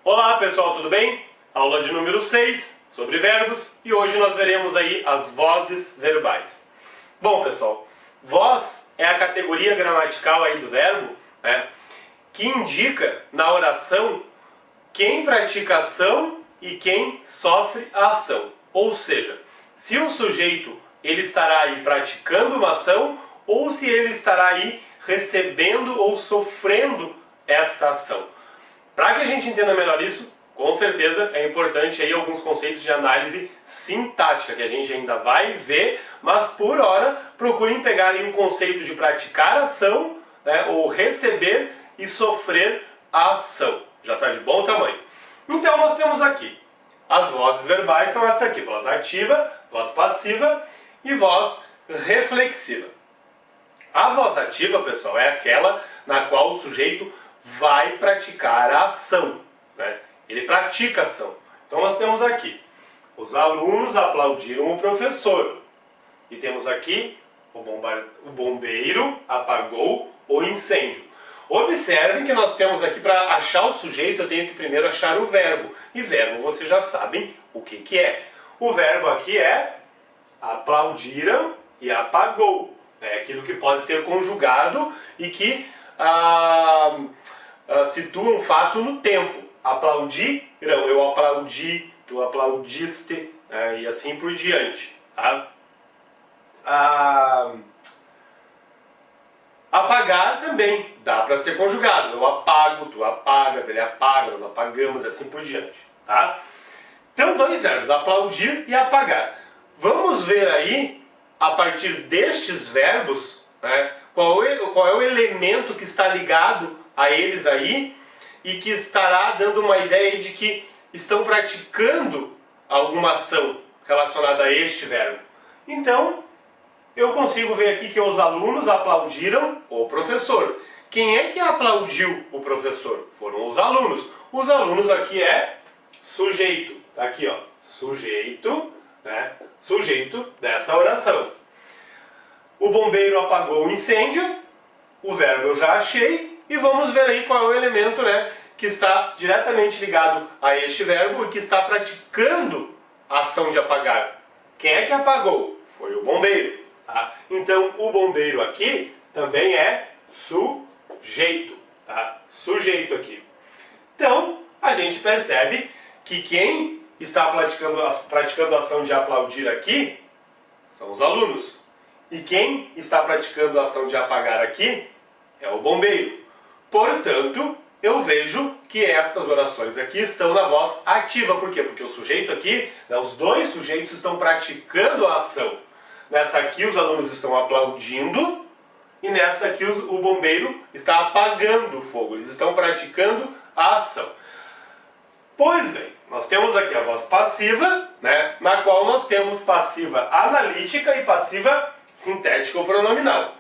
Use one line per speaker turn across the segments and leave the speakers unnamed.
Olá pessoal, tudo bem? Aula de número 6 sobre verbos e hoje nós veremos aí as vozes verbais. Bom pessoal, voz é a categoria gramatical aí do verbo, né, que indica na oração quem pratica a ação e quem sofre a ação. Ou seja, se o sujeito ele estará aí praticando uma ação ou se ele estará aí recebendo ou sofrendo esta ação. Para que a gente entenda melhor isso, com certeza é importante aí alguns conceitos de análise sintática que a gente ainda vai ver, mas por hora procurem pegar aí um conceito de praticar ação, né, ou receber e sofrer a ação. Já está de bom tamanho. Então nós temos aqui as vozes verbais, são essas aqui: voz ativa, voz passiva e voz reflexiva. A voz ativa, pessoal, é aquela na qual o sujeito vai praticar a ação, né? Ele pratica a ação. Então nós temos aqui: os alunos aplaudiram o professor. E temos aqui: o bombeiro apagou o incêndio. Observem que nós temos aqui, para achar o sujeito, eu tenho que primeiro achar o verbo. E verbo vocês já sabem o que é. O verbo aqui é aplaudiram e apagou. É aquilo que pode ser conjugado e que situa um fato no tempo. Aplaudiram, eu aplaudi, tu aplaudiste, e assim por diante. Tá? Apagar também dá para ser conjugado. Eu apago, tu apagas, ele apaga, nós apagamos, e assim por diante. Tá? Então, dois verbos: aplaudir e apagar. Vamos ver aí, a partir destes verbos, né, qual é o elemento que está ligado a eles aí e que estará dando uma ideia de que estão praticando alguma ação relacionada a este verbo. Então, eu consigo ver aqui que os alunos aplaudiram o professor. Quem é que aplaudiu o professor? Foram os alunos. Os alunos aqui é sujeito. Tá aqui, ó, sujeito, né? Sujeito dessa oração. O bombeiro apagou o incêndio. O verbo eu já achei. E vamos ver aí qual é o elemento, né, que está diretamente ligado a este verbo e que está praticando a ação de apagar. Quem é que apagou? Foi o bombeiro. Tá? Então, o bombeiro aqui também é sujeito. Tá? Sujeito aqui. Então, a gente percebe que quem está praticando a ação de aplaudir aqui são os alunos. E quem está praticando a ação de apagar aqui é o bombeiro. Portanto, eu vejo que estas orações aqui estão na voz ativa. Por quê? Porque o sujeito aqui, né, os dois sujeitos estão praticando a ação. Nessa aqui os alunos estão aplaudindo e nessa aqui o bombeiro está apagando o fogo. Eles estão praticando a ação. Pois bem, nós temos aqui a voz passiva, né, na qual nós temos passiva analítica e passiva sintética ou pronominal.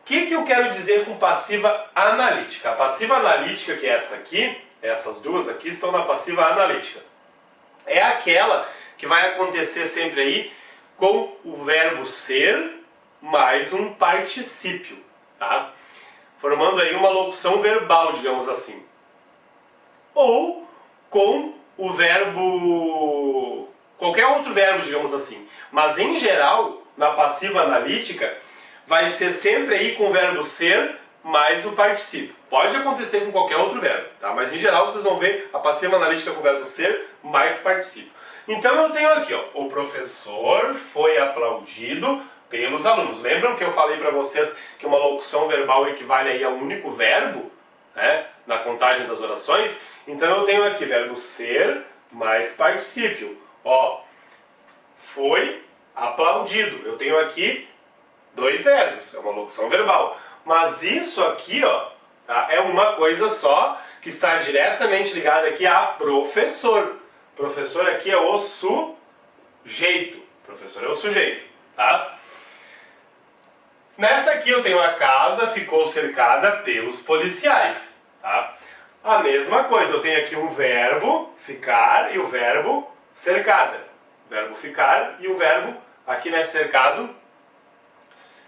O que eu quero dizer com passiva analítica? A passiva analítica, que é essa aqui, essas duas aqui estão na passiva analítica. É aquela que vai acontecer sempre aí com o verbo ser mais um particípio, tá? Formando aí uma locução verbal, digamos assim. Ou com o verbo, qualquer outro verbo, digamos assim. Mas em geral, na passiva analítica, vai ser sempre aí com o verbo ser mais o particípio. Pode acontecer com qualquer outro verbo, tá? Mas em geral vocês vão ver a passiva analítica com o verbo ser mais particípio. Então eu tenho aqui, ó, o professor foi aplaudido pelos alunos. Lembram que eu falei para vocês que uma locução verbal equivale aí a um único verbo, né, na contagem das orações? Então eu tenho aqui verbo ser mais particípio. Ó, foi aplaudido. Eu tenho aqui dois verbos, é uma locução verbal. Mas isso aqui, ó, tá, é uma coisa só que está diretamente ligada aqui a professor. Professor aqui é o sujeito. Professor é o sujeito, tá? Nessa aqui eu tenho a casa ficou cercada pelos policiais, tá? A mesma coisa, eu tenho aqui um verbo ficar e o verbo cercada. Verbo ficar e o verbo aqui, né, cercado,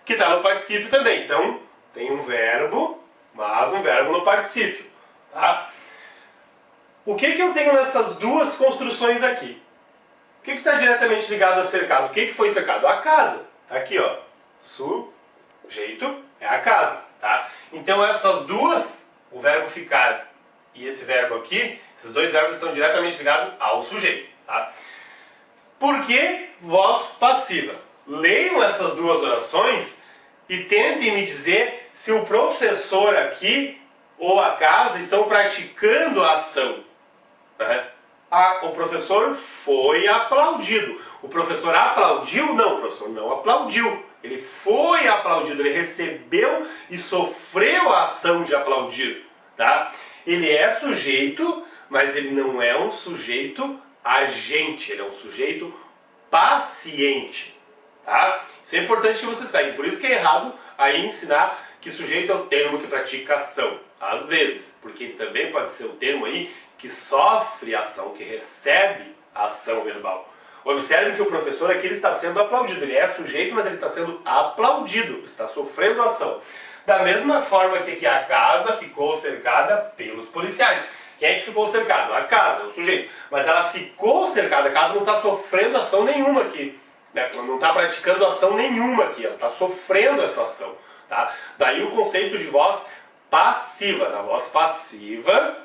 que está no particípio também. Então, tem um verbo, mas um verbo no particípio. Tá? O que eu tenho nessas duas construções aqui? O que está diretamente ligado ao cercado? O que foi cercado? A casa. Tá aqui, ó. Sujeito é a casa, tá? Então essas duas, o verbo ficar e esse verbo aqui, esses dois verbos estão diretamente ligados ao sujeito, tá? Por que voz passiva? Leiam essas duas orações e tentem me dizer se o professor aqui ou a casa estão praticando a ação. Né? O professor foi aplaudido. O professor aplaudiu? Não, o professor não aplaudiu. Ele foi aplaudido, ele recebeu e sofreu a ação de aplaudir. Tá? Ele é sujeito, mas ele não é um sujeito agente, ele é um sujeito paciente. Tá? Isso é importante que vocês peguem. Por isso que é errado aí ensinar que sujeito é o termo que pratica ação. Às vezes, porque ele também pode ser o termo aí que sofre a ação, que recebe a ação verbal. Observe que o professor aqui ele está sendo aplaudido. Ele é sujeito, mas ele está sendo aplaudido. Ele está sofrendo a ação. Da mesma forma que aqui a casa ficou cercada pelos policiais. Quem é que ficou cercado? A casa, o sujeito. Mas ela ficou cercada, a casa não está sofrendo ação nenhuma aqui. Né? Não está praticando ação nenhuma aqui. Ela está sofrendo essa ação. Tá? Daí o conceito de voz passiva. Na voz passiva,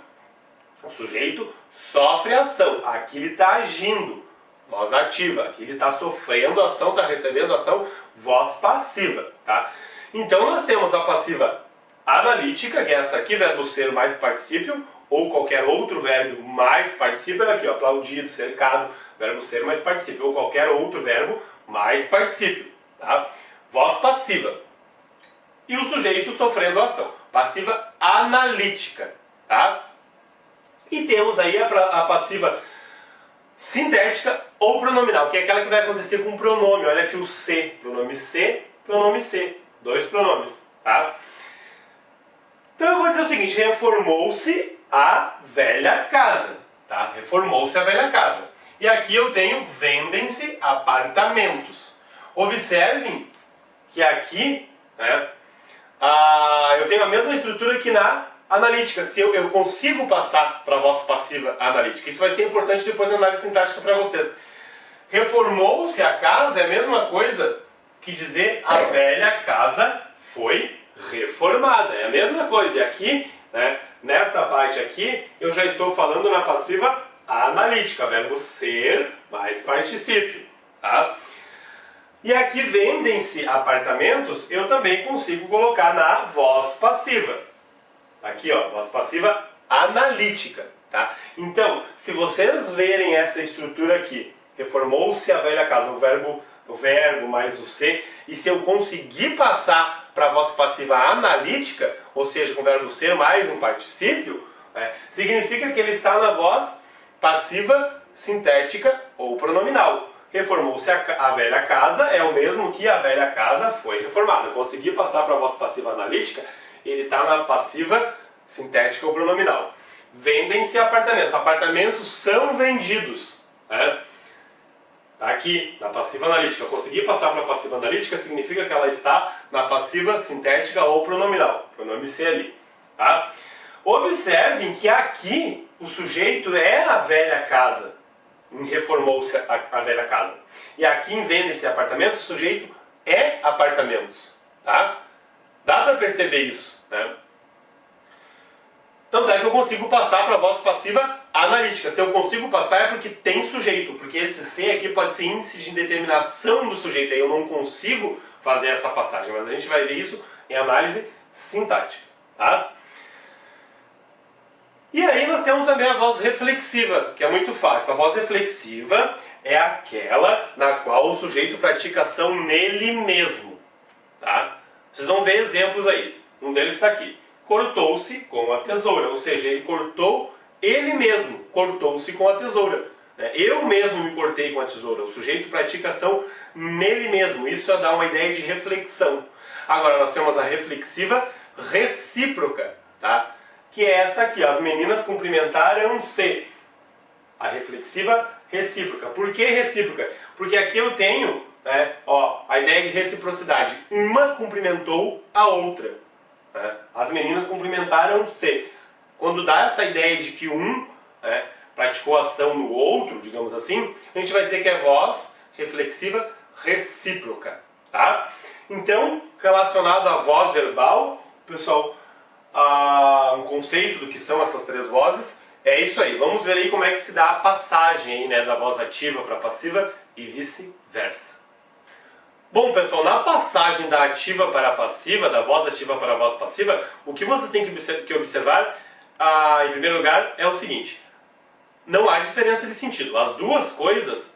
o sujeito sofre a ação. Aqui ele está agindo. Voz ativa. Aqui ele está sofrendo a ação, está recebendo a ação. Voz passiva. Tá? Então nós temos a passiva analítica, que é essa aqui, verbo ser mais particípio, ou qualquer outro verbo mais particípio, aqui, ó, aplaudido, cercado, verbo ser mais particípio, ou qualquer outro verbo mais particípio. Tá? Voz passiva. E o sujeito sofrendo a ação. Passiva analítica. Tá? E temos aí a passiva sintética ou pronominal, que é aquela que vai acontecer com o pronome. Olha aqui o C, pronome C, pronome C. Dois pronomes, tá? Então eu vou dizer o seguinte, reformou-se a velha casa, tá? Reformou-se a velha casa. E aqui eu tenho vendem-se apartamentos. Observem que aqui, né, eu tenho a mesma estrutura que na analítica, se eu consigo passar para a voz passiva analítica. Isso vai ser importante depois na análise sintática para vocês. Reformou-se a casa é a mesma coisa que dizer a velha casa foi reformada. É a mesma coisa. E aqui, né, nessa parte aqui, eu já estou falando na passiva analítica, verbo ser mais particípio. Tá? E aqui vendem-se apartamentos, eu também consigo colocar na voz passiva. Aqui, ó, voz passiva analítica. Tá? Então, se vocês lerem essa estrutura aqui, reformou-se a velha casa, o verbo mais o ser, e se eu conseguir passar para a voz passiva analítica, ou seja, com o verbo ser mais um particípio, né, significa que ele está na voz passiva sintética ou pronominal. Reformou-se a velha casa é o mesmo que a velha casa foi reformada. Eu consegui passar para a voz passiva analítica, ele está na passiva sintética ou pronominal. Vendem-se apartamentos. Apartamentos são vendidos. Né? Aqui, na passiva analítica, eu consegui passar para a passiva analítica, significa que ela está na passiva sintética ou pronominal. Pronome ser ali. Tá? Observem que aqui o sujeito é a velha casa. Reformou-se a velha casa. E aqui em vende-se apartamentos, o sujeito é apartamentos. Tá? Dá para perceber isso. Né? Tanto é que eu consigo passar para a voz passiva analítica. Se eu consigo passar é porque tem sujeito, porque esse ser aqui pode ser índice de indeterminação do sujeito. Aí eu não consigo fazer essa passagem, mas a gente vai ver isso em análise sintática. Tá? E aí nós temos também a voz reflexiva, que é muito fácil. A voz reflexiva é aquela na qual o sujeito pratica ação nele mesmo. Tá? Vocês vão ver exemplos aí. Um deles está aqui. Cortou-se com a tesoura, ou seja, ele cortou ele mesmo, cortou-se com a tesoura. Eu mesmo me cortei com a tesoura. O sujeito pratica ação nele mesmo. Isso dá uma ideia de reflexão. Agora nós temos a reflexiva recíproca, tá? Que é essa aqui, as meninas cumprimentaram-se. A reflexiva recíproca. Por que recíproca? Porque aqui eu tenho, né, a ideia de reciprocidade. Uma cumprimentou a outra. As meninas cumprimentaram-se. Quando dá essa ideia de que um né, praticou ação no outro, digamos assim, a gente vai dizer que é voz reflexiva recíproca, tá? Então, relacionado à voz verbal, pessoal, um conceito do que são essas três vozes, é isso aí. Vamos ver aí como é que se dá a passagem aí, né, da voz ativa para a passiva e vice-versa. Bom, pessoal, na passagem da ativa para a passiva, da voz ativa para a voz passiva, o que você tem que observar, em primeiro lugar, é o seguinte: não há diferença de sentido. As duas coisas,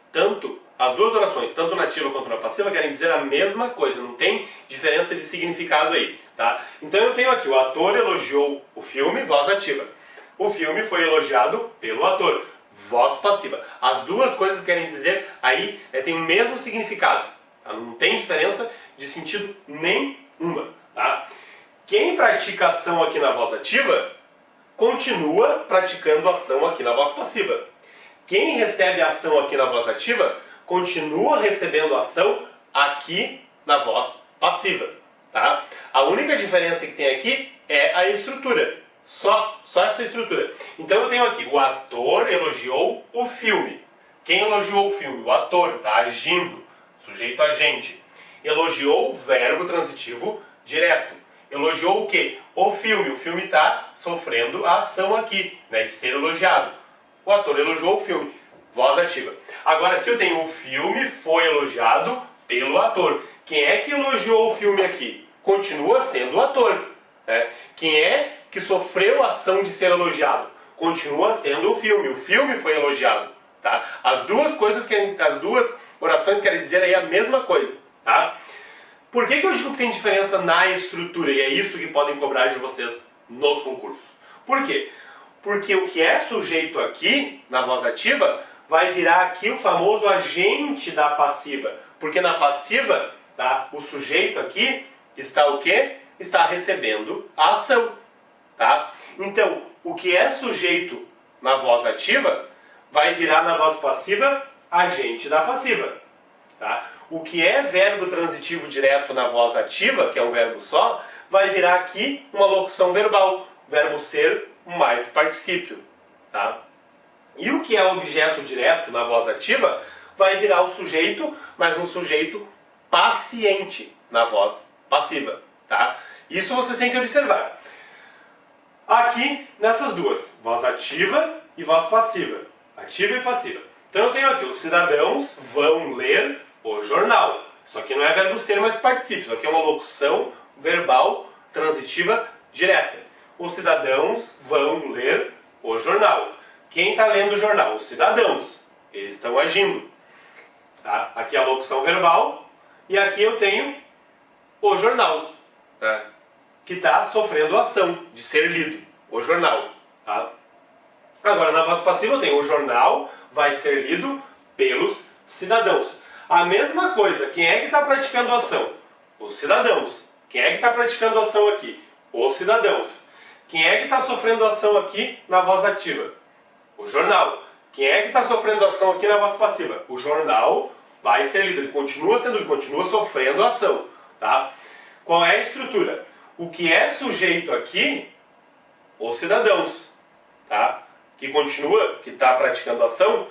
as duas orações, tanto na ativa quanto na passiva, querem dizer a mesma coisa, não tem diferença de significado aí, tá? Então eu tenho aqui, o ator elogiou o filme, voz ativa. O filme foi elogiado pelo ator, voz passiva. As duas coisas querem dizer aí, tem o mesmo significado, tá? Não tem diferença de sentido nenhuma, tá? Quem pratica ação aqui na voz ativa, continua praticando ação aqui na voz passiva. Quem recebe ação aqui na voz ativa, continua recebendo ação aqui na voz passiva, tá? A única diferença que tem aqui é a estrutura, só essa estrutura. Então eu tenho aqui, o ator elogiou o filme. Quem elogiou o filme? O ator, tá agindo, sujeito agente. Elogiou o verbo transitivo direto. Elogiou o quê? O filme está sofrendo a ação aqui, né, de ser elogiado. O ator elogiou o filme, voz ativa. Agora aqui eu tenho o filme foi elogiado pelo ator. Quem é que elogiou o filme aqui? Continua sendo o ator, né? Quem é que sofreu a ação de ser elogiado? Continua sendo o filme foi elogiado, tá? As duas orações querem dizer aí a mesma coisa, tá? Por que eu digo que tem diferença na estrutura? E é isso que podem cobrar de vocês nos concursos. Por quê? Porque o que é sujeito aqui, na voz ativa, vai virar aqui o famoso agente da passiva. Porque na passiva, tá, o sujeito aqui está o quê? Está recebendo a ação. Tá? Então, o que é sujeito na voz ativa, vai virar na voz passiva agente da passiva. Tá? O que é verbo transitivo direto na voz ativa, que é um verbo só, vai virar aqui uma locução verbal, verbo ser mais particípio. Tá? E o que é objeto direto na voz ativa, vai virar o sujeito, mas um sujeito paciente na voz passiva. Tá? Isso vocês têm que observar. Aqui, nessas duas, voz ativa e voz passiva. Ativa e passiva. Então eu tenho aqui, os cidadãos vão ler o jornal. Isso aqui não é verbo ser, mas particípio. Isso aqui é uma locução verbal transitiva direta. Os cidadãos vão ler o jornal. Quem está lendo o jornal? Os cidadãos. Eles estão agindo. Tá? Aqui é a locução verbal. E aqui eu tenho o jornal, tá, que está sofrendo a ação de ser lido. O jornal. Tá? Agora, na voz passiva eu tenho o jornal vai ser lido pelos cidadãos. A mesma coisa, quem é que está praticando a ação? Os cidadãos. Quem é que está praticando a ação aqui? Os cidadãos. Quem é que está sofrendo a ação aqui na voz ativa? O jornal. Quem é que está sofrendo a ação aqui na voz passiva? O jornal vai ser lido. Ele continua sofrendo a ação. Tá? Qual é a estrutura? O que é sujeito aqui? Os cidadãos. Tá? Que está praticando a ação.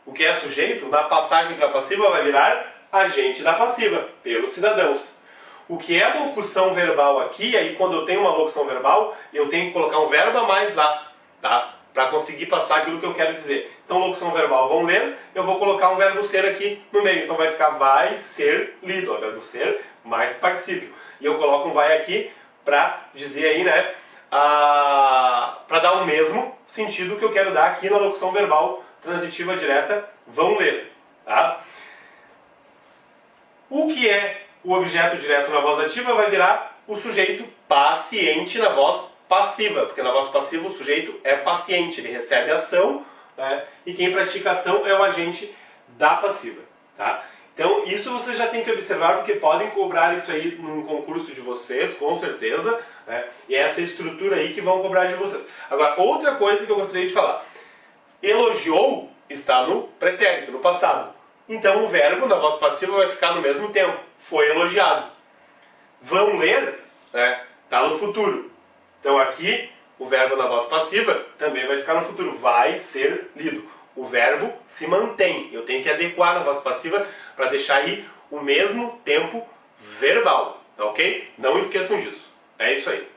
O que é sujeito, na passagem para a passiva, vai virar agente da passiva, pelos cidadãos. O que é locução verbal aqui, aí quando eu tenho uma locução verbal, eu tenho que colocar um verbo a mais lá, tá? Para conseguir passar aquilo que eu quero dizer. Então, locução verbal, vão ler, eu vou colocar um verbo ser aqui no meio. Então vai ficar vai ser lido, ó, verbo ser mais particípio. E eu coloco um vai aqui para dizer aí, né, para dar o mesmo sentido que eu quero dar aqui na locução verbal transitiva direta, vão ler. Tá? O que é o objeto direto na voz ativa vai virar o sujeito paciente na voz passiva, porque na voz passiva o sujeito é paciente, ele recebe ação, né? E quem pratica ação é o agente da passiva. Tá? Então isso vocês já tem que observar, porque podem cobrar isso aí num concurso de vocês, com certeza, né? E é essa estrutura aí que vão cobrar de vocês. Agora, outra coisa que eu gostaria de falar. Elogiou está no pretérito, no passado. Então o verbo na voz passiva vai ficar no mesmo tempo. Foi elogiado. Vão ler, né, está no futuro. Então aqui O verbo na voz passiva também vai ficar no futuro, vai ser lido. O verbo se mantém, eu tenho que adequar na voz passiva para deixar aí o mesmo tempo verbal, tá ok? Não esqueçam disso. É isso aí.